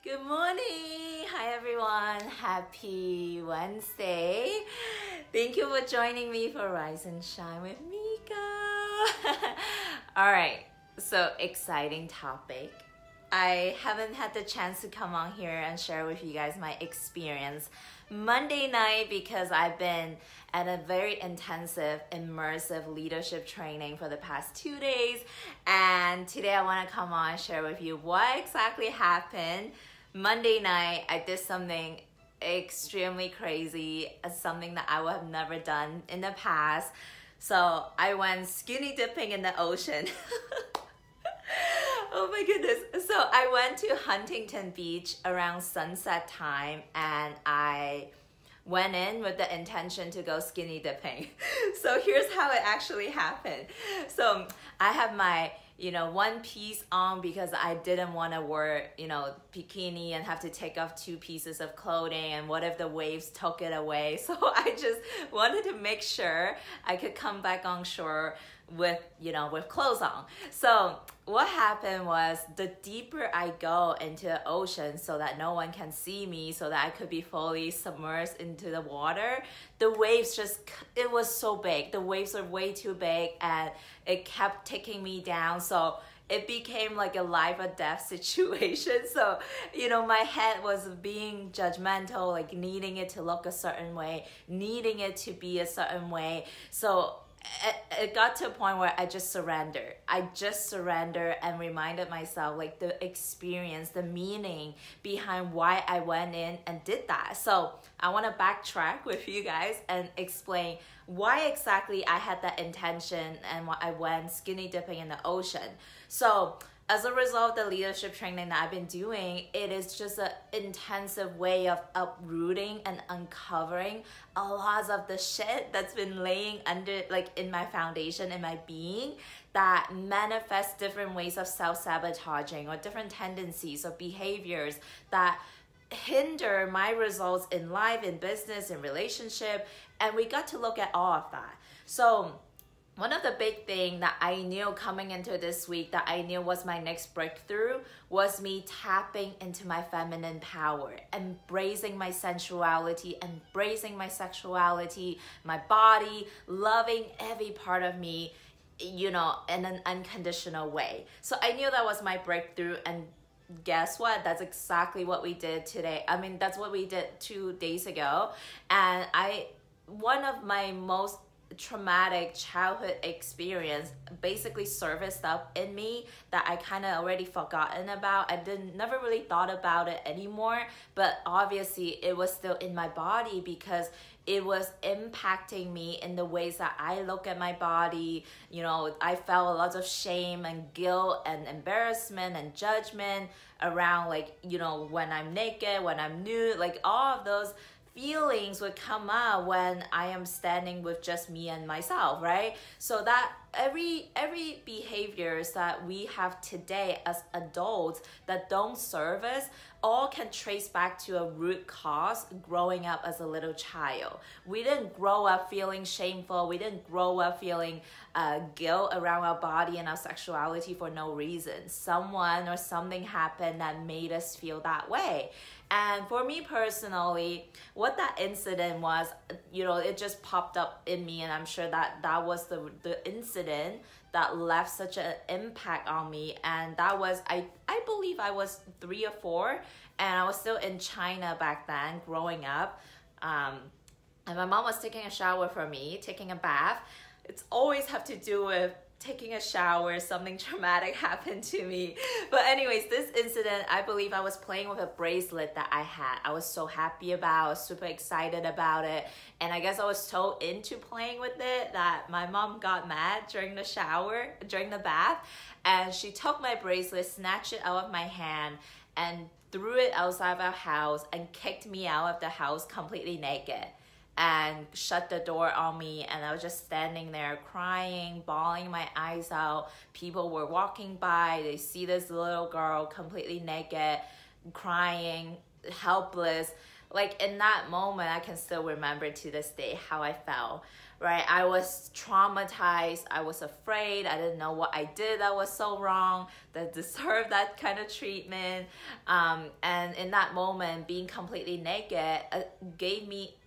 Good morning. Hi, everyone. Happy Wednesday. Thank you for joining me for Rise and Shine with Miko. All right, so exciting topic. I haven't had the chance to come on here and share with you guys my experience Monday night because I've been at a very intensive, immersive leadership training for the past 2 days. And today I want to come on and share with you what exactly happened. Monday night, I did something extremely crazy, something that I would have never done in the past. So I went skinny dipping in the ocean. Oh my goodness. So I went to Huntington Beach around sunset time and I went in with the intention to go skinny dipping. So here's how it actually happened. So I have my one piece on because I didn't want to wear, bikini and have to take off 2 pieces of clothing, and what if the waves took it away? So I just wanted to make sure I could come back on shore with clothes on. So what happened was, the deeper I go into the ocean so that no one can see me, so that I could be fully submerged into the water, the waves it was so big. The waves were way too big and it kept taking me down. So it became like a life or death situation. So, my head was being judgmental, like needing it to look a certain way, needing it to be a certain way. So it got to a point where I just surrendered. And reminded myself, like, the experience, the meaning behind why I went in and did that. So I want to backtrack with you guys and explain why exactly I had that intention and why I went skinny dipping in the ocean. So as a result of the leadership training that I've been doing, it is just an intensive way of uprooting and uncovering a lot of the shit that's been laying under, like, in my foundation, in my being, that manifests different ways of self-sabotaging or different tendencies or behaviors that hinder my results in life, in business, in relationship. And we got to look at all of that. So one of the big things that I knew coming into this week, that I knew was my next breakthrough, was me tapping into my feminine power, embracing my sensuality, embracing my sexuality, my body, loving every part of me, in an unconditional way. So I knew that was my breakthrough, and guess what? That's exactly what we did today. I mean, that's what we did 2 days ago. And one of my most traumatic childhood experience basically surfaced up in me that I kind of already forgotten about. I never really thought about it anymore, but obviously it was still in my body because it was impacting me in the ways that I look at my body. I felt a lot of shame and guilt and embarrassment and judgment around, like, when I'm naked, when I'm nude, like all of those feelings would come out when I am standing with just me and myself, right? So that every behaviors that we have today as adults that don't serve us all can trace back to a root cause growing up as a little child. We didn't grow up feeling shameful. We didn't grow up feeling guilt around our body and our sexuality for no reason. Someone or something happened that made us feel that way. And for me personally, what that incident was, it just popped up in me, and I'm sure that was the incident that left such an impact on me. And that was, I believe I was 3 or 4, and I was still in China back then, growing up. And my mom was taking a shower for me, taking a bath. It's always have to do with taking a shower, something traumatic happened to me. But anyways, this incident, I believe I was playing with a bracelet that I had. I was so happy about, I was super excited about it. And I guess I was so into playing with it that my mom got mad during the shower, during the bath. And she took my bracelet, snatched it out of my hand, and threw it outside of our house and kicked me out of the house completely naked, and shut the door on me. And I was just standing there crying, bawling my eyes out. People were walking by, they see this little girl completely naked, crying, helpless, like in that moment, I can still remember to this day how I felt, right? I was traumatized. I was afraid. I didn't know what I did that was so wrong, that deserved that kind of treatment. And in that moment, being completely naked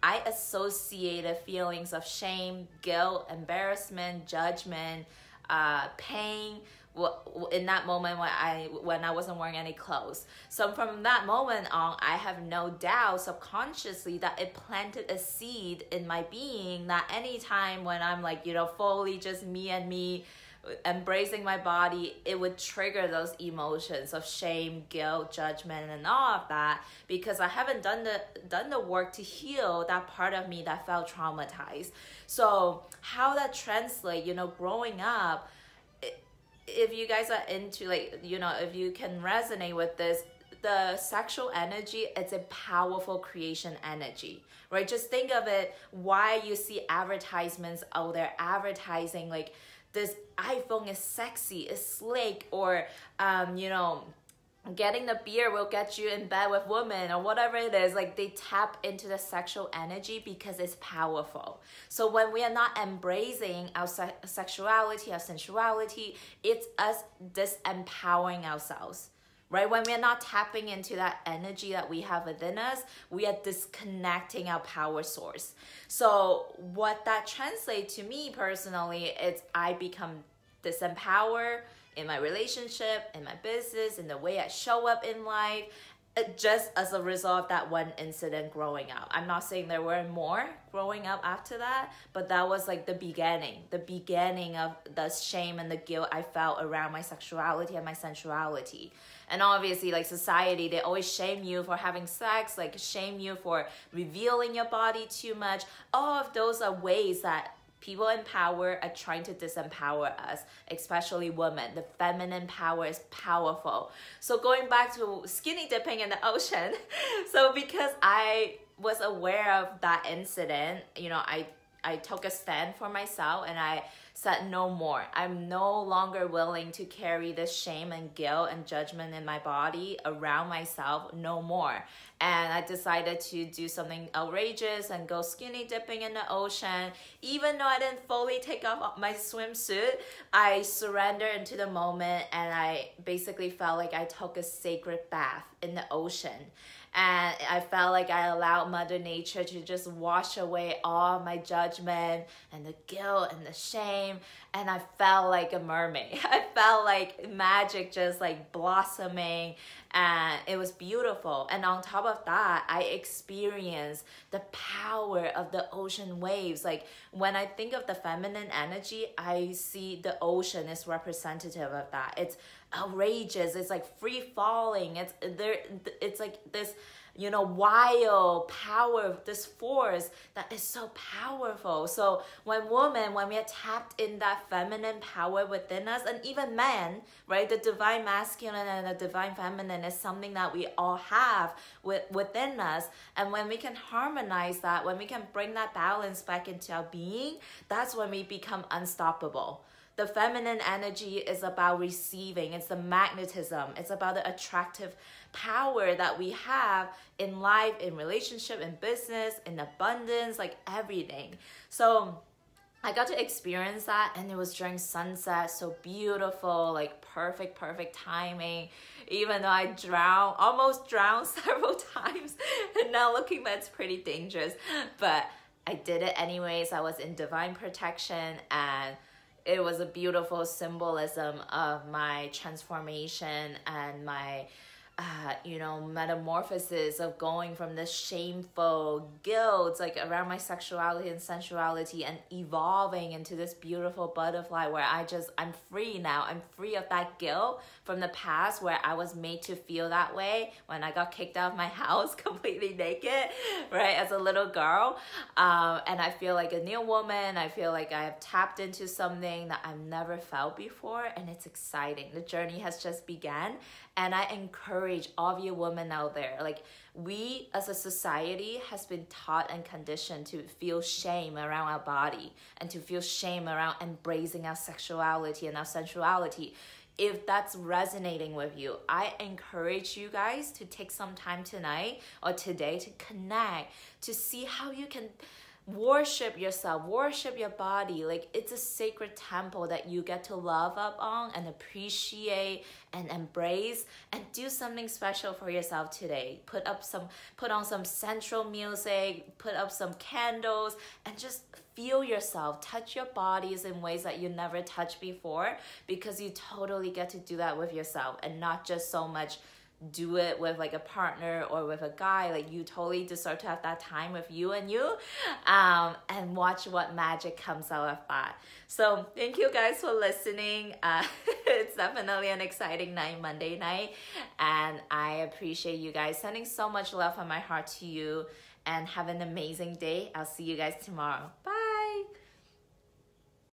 I associated feelings of shame, guilt, embarrassment, judgment, pain, in that moment when I wasn't wearing any clothes. So from that moment on, I have no doubt subconsciously that it planted a seed in my being, that anytime when I'm like, fully just me and me, embracing my body, it would trigger those emotions of shame, guilt, judgment, and all of that, because I haven't done the work to heal that part of me that felt traumatized. So how that translates, growing up, if you guys are into if you can resonate with this, the sexual energy, it's a powerful creation energy, right? Just think of it, why you see advertisements out there advertising like this iPhone is sexy, is slick, or getting the beer will get you in bed with women, or whatever it is. Like, they tap into the sexual energy because it's powerful. So when we are not embracing our sexuality, our sensuality, it's us disempowering ourselves, right? When we're not tapping into that energy that we have within us, we are disconnecting our power source. So what that translates to me personally is I become disempowered in my relationship, in my business, in the way I show up in life, just as a result of that one incident growing up. I'm not saying there weren't more growing up after that, but that was like the beginning of the shame and the guilt I felt around my sexuality and my sensuality. And obviously, like, society, they always shame you for having sex, like shame you for revealing your body too much. All of those are ways that people in power are trying to disempower us, especially women. The feminine power is powerful. So going back to skinny dipping in the ocean, so because I was aware of that incident, I took a stand for myself and I said no more. I'm no longer willing to carry this shame and guilt and judgment in my body around myself, no more. And I decided to do something outrageous and go skinny dipping in the ocean. Even though I didn't fully take off my swimsuit, I surrendered into the moment, and I basically felt like I took a sacred bath in the ocean. And I felt like I allowed Mother Nature to just wash away all my judgment and the guilt and the shame. And I felt like a mermaid. I felt like magic just like blossoming, and it was beautiful. And on top of that, I experienced the power of the ocean waves. Like, when I think of the feminine energy, I see the ocean is representative of that. It's outrageous. It's like free falling. It's like this, wild power, this force that is so powerful. So when we are tapped in that feminine power within us, and even men, right, the divine masculine and the divine feminine is something that we all have within us. And when we can harmonize that, when we can bring that balance back into our being, that's when we become unstoppable. The feminine energy is about receiving. It's the magnetism. It's about the attractive power that we have in life, in relationship, in business, in abundance, like everything. So I got to experience that, and it was during sunset, so beautiful, like perfect timing. Even though I almost drowned several times, and now looking back, it's pretty dangerous. But I did it anyways. I was in divine protection, and it was a beautiful symbolism of my transformation and my metamorphosis of going from this shameful guilt, like around my sexuality and sensuality, and evolving into this beautiful butterfly where I'm free now. I'm free of that guilt from the past where I was made to feel that way when I got kicked out of my house completely naked, right, as a little girl. And I feel like a new woman. I feel like I have tapped into something that I've never felt before, and it's exciting. The journey has just begun, and I encourage all of you women out there, like, we as a society has been taught and conditioned to feel shame around our body and to feel shame around embracing our sexuality and our sensuality. if that's resonating with you, I encourage you guys to take some time tonight or today to connect, to see how you can worship yourself, worship your body. Like, it's a sacred temple that you get to love up on and appreciate and embrace, and do something special for yourself today. Put on some central music, put up some candles, and just feel yourself, touch your bodies in ways that you never touched before, because you totally get to do that with yourself, and not just so much do it with like a partner or with a guy. Like, you totally deserve to have that time with you and watch what magic comes out of that. So thank you guys for listening. It's definitely an exciting night, Monday night, and I appreciate you guys. Sending so much love from my heart to you, and have an amazing day. I'll see you guys tomorrow. Bye.